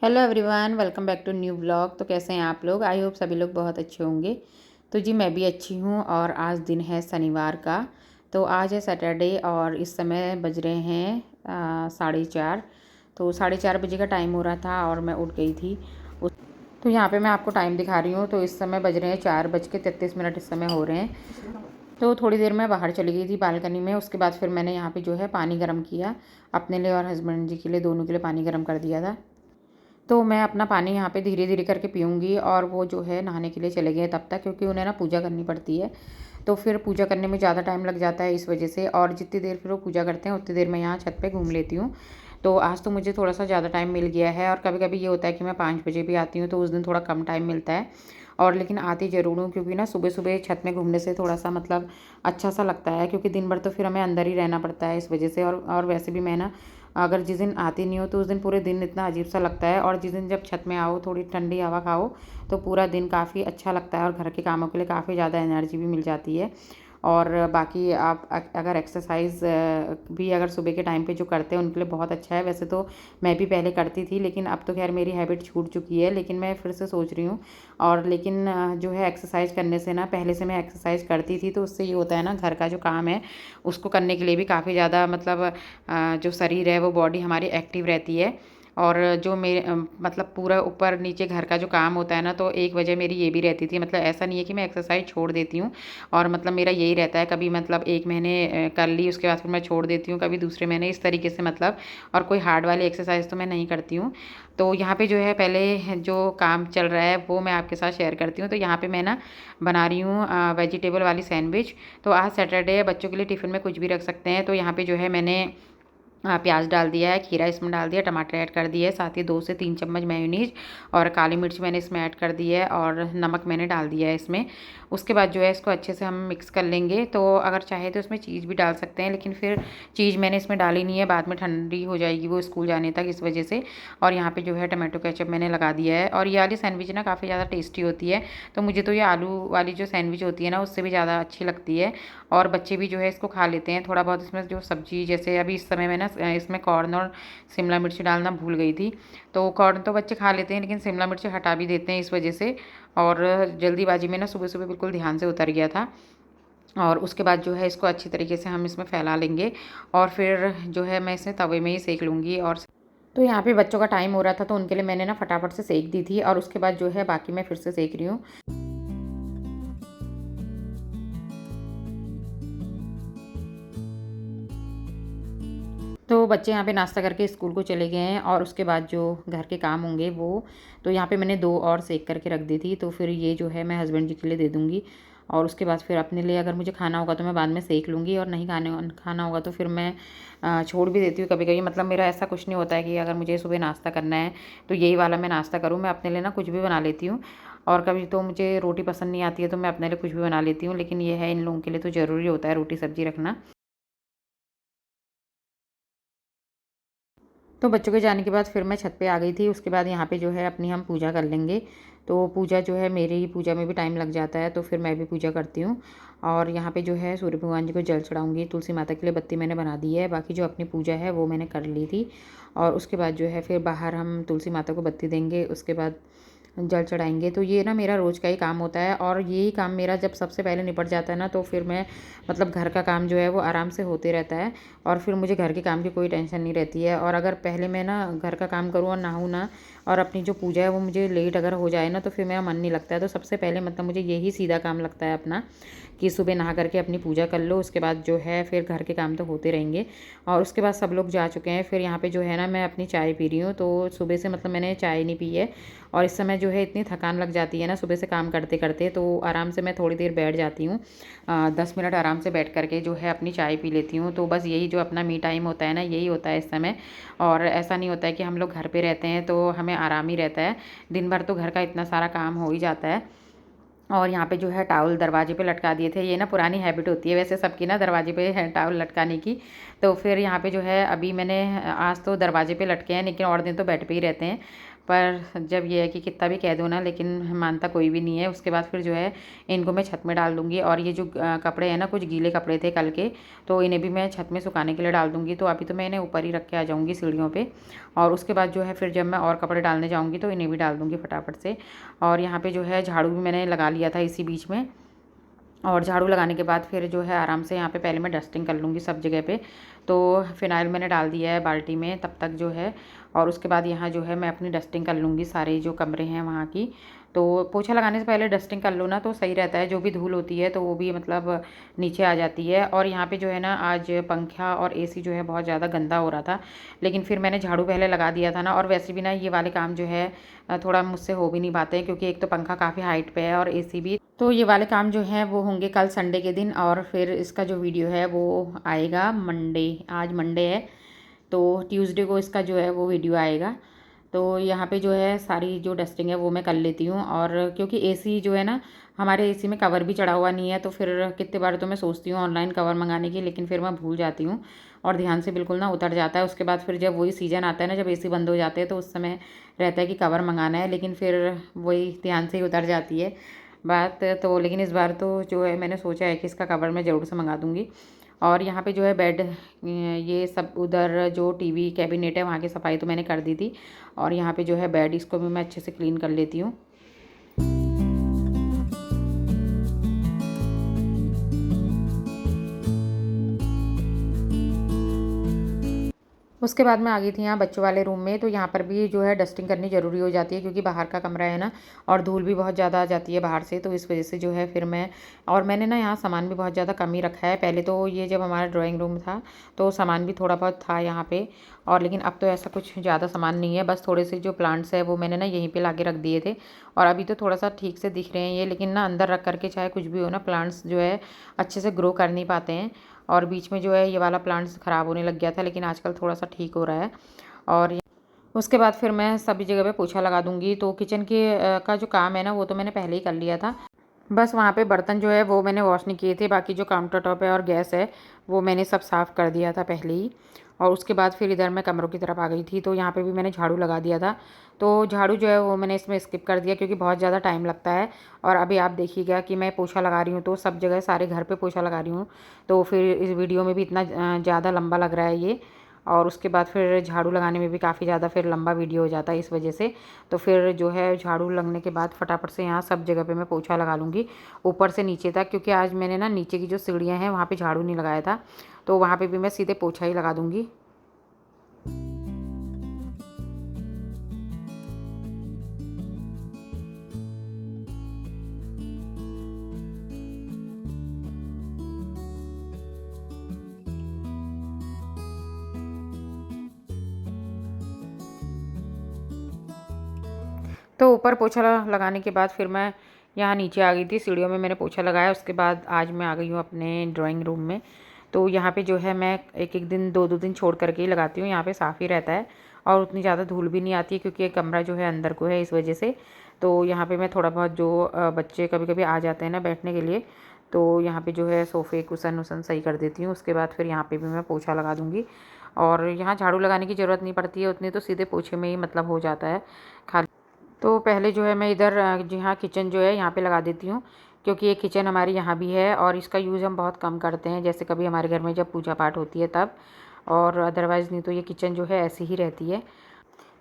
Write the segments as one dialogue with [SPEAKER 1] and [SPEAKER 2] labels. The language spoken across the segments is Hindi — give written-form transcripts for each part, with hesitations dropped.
[SPEAKER 1] Hello everyone, welcome back to new blog. तो कैसे हैं आप लोग? आई होप सभी लोग बहुत अच्छे होंगे। तो जी मैं भी अच्छी हूँ। और आज दिन है शनिवार का। तो आज है सैटरडे और इस समय बज रहे हैं 4:30। तो 4:30 बजे का टाइम हो रहा था और मैं उठ गई थी। तो यहाँ पे मैं आपको टाइम दिखा रही हूँ। तो इस समय बज रहे हैं 4:33 इस समय हो रहे हैं। तो थोड़ी देर मैं बाहर चली गई थी बालकनी में। उसके बाद फिर मैंने यहाँ पे जो है पानी गर्म किया अपने लिए और हस्बैंड जी के लिए, दोनों के लिए पानी गर्म कर दिया था। तो मैं अपना पानी यहाँ पे धीरे धीरे करके पीऊँगी और वो जो है नहाने के लिए चले गए तब तक, क्योंकि उन्हें ना पूजा करनी पड़ती है। तो फिर पूजा करने में ज़्यादा टाइम लग जाता है इस वजह से। और जितनी देर फिर वो पूजा करते हैं उतनी देर मैं यहाँ छत पे घूम लेती हूँ। तो आज तो मुझे थोड़ा सा ज़्यादा टाइम मिल गया है। और कभी कभी ये होता है कि मैं 5 बजे भी आती हूँ, तो उस दिन थोड़ा कम टाइम मिलता है। और लेकिन आती ज़रूर हूँ, क्योंकि ना सुबह सुबह छत में घूमने से थोड़ा सा मतलब अच्छा सा लगता है, क्योंकि दिन भर तो फिर हमें अंदर ही रहना पड़ता है इस वजह से। और वैसे भी मैं ना अगर जिस दिन आती नहीं हो तो उस दिन पूरे दिन इतना अजीब सा लगता है। और जिस दिन जब छत में आओ, थोड़ी ठंडी हवा खाओ, तो पूरा दिन काफ़ी अच्छा लगता है और घर के कामों के लिए काफ़ी ज़्यादा एनर्जी भी मिल जाती है। और बाकी आप अगर एक्सरसाइज भी अगर सुबह के टाइम पे जो करते हैं उनके लिए बहुत अच्छा है। वैसे तो मैं भी पहले करती थी, लेकिन अब तो खैर मेरी हैबिट छूट चुकी है, लेकिन मैं फिर से सोच रही हूँ। और लेकिन जो है एक्सरसाइज करने से ना, पहले से मैं एक्सरसाइज करती थी तो उससे ये होता है ना, घर का जो काम है उसको करने के लिए भी काफ़ी ज़्यादा मतलब जो शरीर है वो बॉडी हमारी एक्टिव रहती है। और जो मेरे मतलब पूरा ऊपर नीचे घर का जो काम होता है ना, तो एक वजह मेरी ये भी रहती थी। मतलब ऐसा नहीं है कि मैं एक्सरसाइज छोड़ देती हूँ। और मतलब मेरा यही रहता है, कभी मतलब एक महीने कर ली, उसके बाद फिर मैं छोड़ देती हूँ, कभी दूसरे महीने, इस तरीके से मतलब। और कोई हार्ड वाली एक्सरसाइज तो मैं नहीं करती हूँ। तो यहाँ पे जो है पहले जो काम चल रहा है वो मैं आपके साथ शेयर करती हूँ। तो यहाँ पे मैं ना बना रही हूँ वेजिटेबल वाली सैंडविच। तो आज सैटरडे है, बच्चों के लिए टिफ़िन में कुछ भी रख सकते हैं। तो यहाँ पे जो है मैंने प्याज डाल दिया है, खीरा इसमें डाल दिया, टमाटर ऐड कर दिया है, साथ ही 2 से 3 चम्मच मेयोनीज और काली मिर्च मैंने इसमें ऐड कर दी है, और नमक मैंने डाल दिया है इसमें। उसके बाद जो है इसको अच्छे से हम मिक्स कर लेंगे। तो अगर चाहे तो इसमें चीज़ भी डाल सकते हैं, लेकिन फिर चीज़ मैंने इसमें डाली नहीं है, बाद में ठंडी हो जाएगी वो स्कूल जाने तक, इस वजह से। और यहाँ पे जो है टमाटो केचप मैंने लगा दिया है। और ये वाली सैंडविच ना काफ़ी ज़्यादा टेस्टी होती है। तो मुझे तो ये आलू वाली जो सैंडविच होती है ना, उससे भी ज़्यादा अच्छी लगती है। और बच्चे भी जो है इसको खा लेते हैं थोड़ा बहुत। इसमें जो सब्जी, जैसे अभी इस समय मैं ना इसमें कॉर्न और शिमला मिर्च डालना भूल गई थी। तो कॉर्न तो बच्चे खा लेते हैं, लेकिन शिमला मिर्च हटा भी देते हैं इस वजह से। और जल्दीबाजी में ना सुबह सुबह बिल्कुल ध्यान से उतर गया था। और उसके बाद जो है इसको अच्छी तरीके से हम इसमें फैला लेंगे। और फिर जो है मैं इसे तवे में ही सेक लूँगी। और तो यहाँ पे बच्चों का टाइम हो रहा था, तो उनके लिए मैंने ना फटाफट से सेक दी थी। और उसके बाद जो है बाकी मैं फिर से सेक रही हूँ। तो बच्चे यहाँ पे नाश्ता करके स्कूल को चले गए हैं। और उसके बाद जो घर के काम होंगे वो, तो यहाँ पे मैंने 2 और सेक करके रख दी थी। तो फिर ये जो है मैं हस्बैंड जी के लिए दे दूँगी। और उसके बाद फिर अपने लिए अगर मुझे खाना होगा तो मैं बाद में सेक लूँगी, और नहीं खाना होगा तो फिर मैं छोड़ भी देती हूँ कभी कभी। मतलब मेरा ऐसा कुछ नहीं होता है कि अगर मुझे सुबह नाश्ता करना है तो यही वाला मैं नाश्ता करूँ। मैं अपने लिए ना कुछ भी बना लेती हूँ। और कभी तो मुझे रोटी पसंद नहीं आती है तो मैं अपने लिए कुछ भी बना लेती हूँ, लेकिन ये है इन लोगों के लिए तो ज़रूरी होता है रोटी सब्ज़ी रखना। तो बच्चों के जाने के बाद फिर मैं छत पे आ गई थी। उसके बाद यहाँ पे जो है अपनी हम पूजा कर लेंगे। तो पूजा जो है, मेरी ही पूजा में भी टाइम लग जाता है, तो फिर मैं भी पूजा करती हूँ। और यहाँ पे जो है सूर्य भगवान जी को जल चढ़ाऊँगी। तुलसी माता के लिए बत्ती मैंने बना दी है। बाकी जो अपनी पूजा है वो मैंने कर ली थी। और उसके बाद जो है फिर बाहर हम तुलसी माता को बत्ती देंगे, उसके बाद जल चढ़ाएँगे। तो ये ना मेरा रोज़ का ही काम होता है। और यही काम मेरा जब सबसे पहले निपट जाता है ना, तो फिर मैं मतलब घर का काम जो है वो आराम से होते रहता है। और फिर मुझे घर के काम की कोई टेंशन नहीं रहती है। और अगर पहले मैं ना घर का काम करूँ और नहाऊँ ना, और अपनी जो पूजा है वो मुझे लेट अगर हो जाए ना, तो फिर मेरा मन नहीं लगता है। तो सबसे पहले मतलब मुझे यही सीधा काम लगता है अपना, कि सुबह नहा करके अपनी पूजा कर लो। उसके बाद जो है फिर घर के काम तो होते रहेंगे। और उसके बाद सब लोग जा चुके हैं। फिर यहाँ पे जो है ना मैं अपनी चाय पी रही हूँ। तो सुबह से मतलब मैंने चाय नहीं पी है। और इस समय जो है इतनी थकान लग जाती है ना सुबह से काम करते करते, तो आराम से मैं थोड़ी देर बैठ जाती हूँ। 10 मिनट आराम से बैठ करके जो है अपनी चाय पी लेती हूँ। तो बस यही जो अपना मी टाइम होता है ना, यही होता है इस समय। और ऐसा नहीं होता है कि हम लोग घर पे रहते हैं तो हमें आराम ही रहता है। दिन भर तो घर का इतना सारा काम हो ही जाता है। और यहाँ पे जो है टॉवल दरवाजे पे लटका दिए थे। ये ना पुरानी हैबिट होती है वैसे सबकी ना, दरवाजे पे है टॉवल लटकाने की। तो फिर यहाँ पे जो है अभी मैंने आज तो दरवाजे पे लटके हैं, लेकिन और दिन तो बेड पे ही रहते हैं। पर जब ये है कि कितना भी कह दो ना, लेकिन मानता कोई भी नहीं है। उसके बाद फिर जो है इनको मैं छत में डाल दूँगी। और ये जो कपड़े हैं ना, कुछ गीले कपड़े थे कल के, तो इन्हें भी मैं छत में सुखाने के लिए डाल दूँगी। तो अभी तो मैं इन्हें ऊपर ही रख के आ जाऊँगी सीढ़ियों पे, और उसके बाद जो है फिर जब मैं और कपड़े डालने जाऊँगी तो इन्हें भी डाल दूँगी फटाफट से। और यहाँ पे जो है झाड़ू भी मैंने लगा लिया था इसी बीच में, और झाड़ू लगाने के बाद फिर जो है आराम से यहाँ पे पहले मैं डस्टिंग कर लूँगी सब जगह पे। तो फ़िनाइल मैंने डाल दिया है बाल्टी में तब तक जो है, और उसके बाद यहाँ जो है मैं अपनी डस्टिंग कर लूँगी सारे जो कमरे हैं वहाँ की। तो पोछा लगाने से पहले डस्टिंग कर लो ना तो सही रहता है, जो भी धूल होती है तो वो भी मतलब नीचे आ जाती है। और यहाँ पे जो है ना आज पंखा और एसी जो है बहुत ज़्यादा गंदा हो रहा था, लेकिन फिर मैंने झाड़ू पहले लगा दिया था ना। और वैसे भी ना ये वाले काम जो है थोड़ा मुझसे हो भी नहीं पाते हैं, क्योंकि एक तो पंखा काफ़ी हाइट पे है और एसी भी। तो ये वाले काम जो हैं वो होंगे कल संडे के दिन, और फिर इसका जो वीडियो है वो आएगा मंडे। आज मंडे है तो ट्यूसडे को इसका जो है वो वीडियो आएगा। तो यहाँ पे जो है सारी जो डस्टिंग है वो मैं कर लेती हूँ। और क्योंकि एसी जो है ना, हमारे एसी में कवर भी चढ़ा हुआ नहीं है, तो फिर कितने बार तो मैं सोचती हूँ ऑनलाइन कवर मंगाने की, लेकिन फिर मैं भूल जाती हूँ और ध्यान से बिल्कुल ना उतर जाता है। उसके बाद फिर जब वही सीज़न आता है ना, जब एसी बंद हो जाते हैं, तो उस समय रहता है कि कवर मंगाना है, लेकिन फिर वही ध्यान से ही उतर जाती है बात। तो लेकिन इस बार तो जो है मैंने सोचा है कि इसका कवर मैं ज़रूर से मंगा दूँगी। और यहाँ पे जो है बेड, ये सब उधर जो टीवी कैबिनेट है वहाँ की सफाई तो मैंने कर दी थी। और यहाँ पे जो है बेड, इसको भी मैं अच्छे से क्लीन कर लेती हूँ। उसके बाद मैं आ गई थी यहाँ बच्चों वाले रूम में। तो यहाँ पर भी जो है डस्टिंग करनी ज़रूरी हो जाती है, क्योंकि बाहर का कमरा है ना, और धूल भी बहुत ज़्यादा आ जाती है बाहर से। तो इस वजह से जो है फिर मैंने ना यहाँ सामान भी बहुत ज़्यादा कम ही रखा है। पहले तो ये जब हमारा ड्राइंग रूम था तो सामान भी थोड़ा बहुत था यहाँ पे, और लेकिन अब तो ऐसा कुछ ज़्यादा सामान नहीं है। बस थोड़े से जो प्लांट्स है वो मैंने ना यहीं पर ला के रख दिए थे, और अभी तो थोड़ा सा ठीक से दिख रहे हैं ये, लेकिन ना अंदर रख करके चाहे कुछ भी हो ना, प्लांट्स जो है अच्छे से ग्रो कर नहीं पाते हैं। और बीच में जो है ये वाला प्लांट्स ख़राब होने लग गया था, लेकिन आजकल थोड़ा सा ठीक हो रहा है। और उसके बाद फिर मैं सभी जगह पे पोछा लगा दूँगी। तो किचन के का जो काम है ना वो तो मैंने पहले ही कर लिया था। बस वहाँ पे बर्तन जो है वो मैंने वॉश नहीं किए थे, बाकी जो काउंटर टॉप है और गैस है वो मैंने सब साफ़ कर दिया था पहले ही। और उसके बाद फिर इधर मैं कमरों की तरफ आ गई थी, तो यहाँ पे भी मैंने झाड़ू लगा दिया था। तो झाड़ू जो है वो मैंने इसमें स्किप कर दिया, क्योंकि बहुत ज़्यादा टाइम लगता है। और अभी आप देखिएगा कि मैं पोछा लगा रही हूँ तो सब जगह सारे घर पे पोछा लगा रही हूँ, तो फिर इस वीडियो में भी इतना ज़्यादा लंबा लग रहा है ये। और उसके बाद फिर झाड़ू लगाने में भी काफ़ी ज़्यादा फिर लंबा वीडियो हो जाता है इस वजह से। तो फिर जो है झाड़ू लगने के बाद फटाफट से यहाँ सब जगह पे मैं पोछा लगा लूँगी, ऊपर से नीचे तक, क्योंकि आज मैंने ना नीचे की जो सीढ़ियाँ हैं वहाँ पे झाड़ू नहीं लगाया था, तो वहाँ पे भी मैं सीधे पोछा ही लगा दूँगी। तो ऊपर पोछा लगाने के बाद फिर मैं यहाँ नीचे आ गई थी, सीढ़ियों में मैंने पोछा लगाया। उसके बाद आज मैं आ गई हूँ अपने ड्राइंग रूम में। तो यहाँ पे जो है मैं एक एक दिन दो दो दिन छोड़ करके ही लगाती हूँ, यहाँ पे साफ़ ही रहता है और उतनी ज़्यादा धूल भी नहीं आती है, क्योंकि ये कमरा जो है अंदर को है इस वजह से। तो यहाँ पे मैं थोड़ा बहुत जो बच्चे कभी कभी आ जाते हैं ना बैठने के लिए, तो यहाँ पे जो है सोफ़े कुशन वसन सही कर देती हूँ। उसके बाद फिर यहाँ पे भी मैं पोछा लगा दूँगी, और यहाँ झाड़ू लगाने की ज़रूरत नहीं पड़ती है उतनी, तो सीधे पोछे में ही मतलब हो जाता है खाली। तो पहले जो है मैं इधर जी हाँ किचन जो है यहाँ पे लगा देती हूँ, क्योंकि ये किचन हमारी यहाँ भी है और इसका यूज़ हम बहुत कम करते हैं, जैसे कभी हमारे घर में जब पूजा पाठ होती है तब, और अदरवाइज़ नहीं तो ये किचन जो है ऐसी ही रहती है।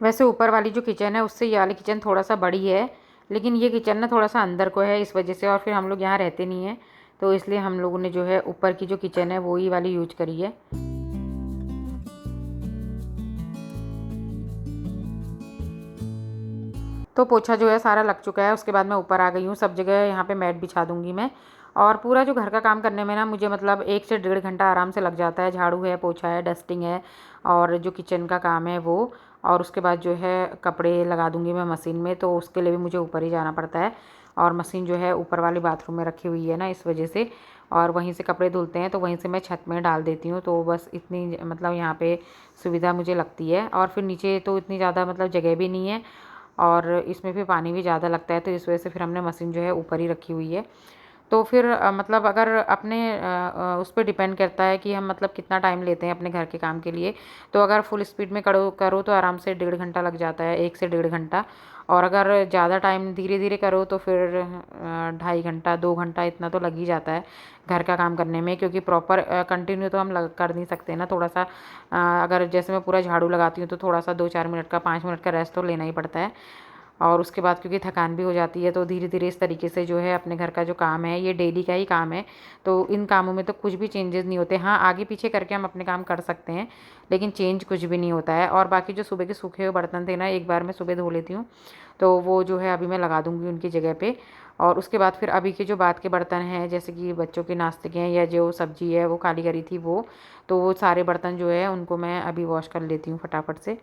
[SPEAKER 1] वैसे ऊपर वाली जो किचन है उससे ये वाली किचन थोड़ा सा बड़ी है, लेकिन ये किचन ना थोड़ा सा अंदर को है इस वजह से, और फिर हम लोग यहाँ रहते नहीं हैं, तो इसलिए हम लोगों ने जो है ऊपर की जो किचन है वो ही वाली यूज करी है। तो पोछा जो है सारा लग चुका है। उसके बाद मैं ऊपर आ गई हूँ, सब जगह यहाँ पे मैट बिछा दूँगी मैं। और पूरा जो घर का काम करने में ना मुझे मतलब 1 से 1.5 घंटा आराम से लग जाता है। झाड़ू है, पोछा है, डस्टिंग है, और जो किचन का काम है वो। और उसके बाद जो है कपड़े लगा दूँगी मैं मशीन में, तो उसके लिए भी मुझे ऊपर ही जाना पड़ता है। और मशीन जो है ऊपर वाले बाथरूम में रखी हुई है ना, इस वजह से, और वहीं से कपड़े धुलते हैं, तो वहीं से मैं छत में डाल देती हूँ। तो बस इतनी मतलब यहाँ पे सुविधा मुझे लगती है। और फिर नीचे तो इतनी ज़्यादा मतलब जगह भी नहीं है, और इसमें भी पानी भी ज़्यादा लगता है, तो इस वजह से फिर हमने मशीन जो है ऊपर ही रखी हुई है। तो फिर मतलब अगर अपने उस पे डिपेंड करता है कि हम मतलब कितना टाइम लेते हैं अपने घर के काम के लिए। तो अगर फुल स्पीड में करो करो तो आराम से 1.5 घंटा लग जाता है, 1 से 1.5 घंटा। और अगर ज़्यादा टाइम धीरे-धीरे करो तो फिर 2.5 घंटा 2 घंटा इतना तो लग ही जाता है घर का काम करने में, क्योंकि प्रॉपर कंटिन्यू तो हम लग कर नहीं सकते ना। थोड़ा-सा अगर जैसे मैं पूरा झाड़ू लगाती हूँ तो थोड़ा-सा 2-4 मिनट का 5 मिनट का रेस्ट तो लेना ही पड़ता है। और उसके बाद क्योंकि थकान भी हो जाती है, तो धीरे-धीरे इस तरीके से जो है अपने घर का जो काम है ये डेली का ही काम है। तो इन कामों में तो कुछ भी चेंजेस नहीं होते। हाँ, आगे-पीछे करके हम अपने काम कर सकते हैं, लेकिन चेंज कुछ भी नहीं होता है। और बाकी जो सुबह के सूखे हुए बर्तन थे ना, एक बार मैं सुबह धो लेती हूँ, तो वो जो है अभी मैं लगा दूँगी उनकी जगह पे। और उसके बाद फिर अभी के जो बाद के बर्तन हैं, जैसे कि बच्चों के नाश्ते के हैं या जो सब्ज़ी है वो खाली करी थी वो, तो वो सारे बर्तन जो है उनको मैं अभी वॉश कर लेती हूँ फटाफट से।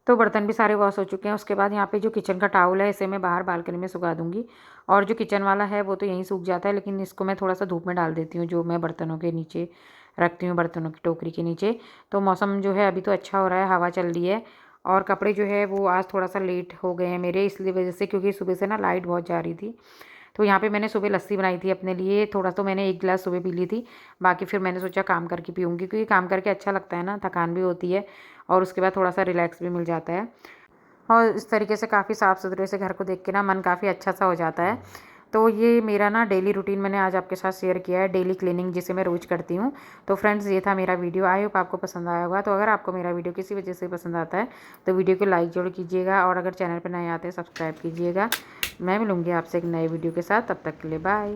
[SPEAKER 1] तो बर्तन भी सारे वॉश हो चुके हैं। उसके बाद यहाँ पे जो किचन का टॉवल है इसे मैं बाहर बालकनी में सुखा दूँगी। और जो किचन वाला है वो तो यहीं सूख जाता है, लेकिन इसको मैं थोड़ा-सा धूप में डाल देती हूँ, जो मैं बर्तनों के नीचे रखती हूँ, बर्तनों की टोकरी के नीचे। तो मौसम जो है अभी तो अच्छा हो रहा है, हवा चल रही है। और कपड़े जो है वो आज थोड़ा-सा लेट हो गए हैं मेरे, इसलिए वजह से, क्योंकि सुबह से ना लाइट बहुत जा रही थी। तो यहाँ पे मैंने सुबह लस्सी बनाई थी अपने लिए, थोड़ा तो मैंने 1 गिलास सुबह पी ली थी, बाकी फिर मैंने सोचा काम करके पीऊँगी, क्योंकि काम करके अच्छा लगता है ना, थकान भी होती है और उसके बाद थोड़ा-सा रिलैक्स भी मिल जाता है। और इस तरीके से काफ़ी साफ़-सुथरे से घर को देख के ना मन काफ़ी अच्छा-सा हो जाता है। तो ये मेरा ना डेली रूटीन मैंने आज आपके साथ शेयर किया है, डेली क्लीनिंग जिसे मैं रोज़ करती हूँ। तो फ्रेंड्स, ये था मेरा वीडियो, आई होप आपको पसंद आया होगा। तो अगर आपको मेरा वीडियो किसी वजह से पसंद आता है तो वीडियो को लाइक ज़रूर कीजिएगा, और अगर चैनल पर नए आते हैं सब्सक्राइब कीजिएगा। मैं मिलूँगी आपसे एक नए वीडियो के साथ, तब तक के लिए बाय।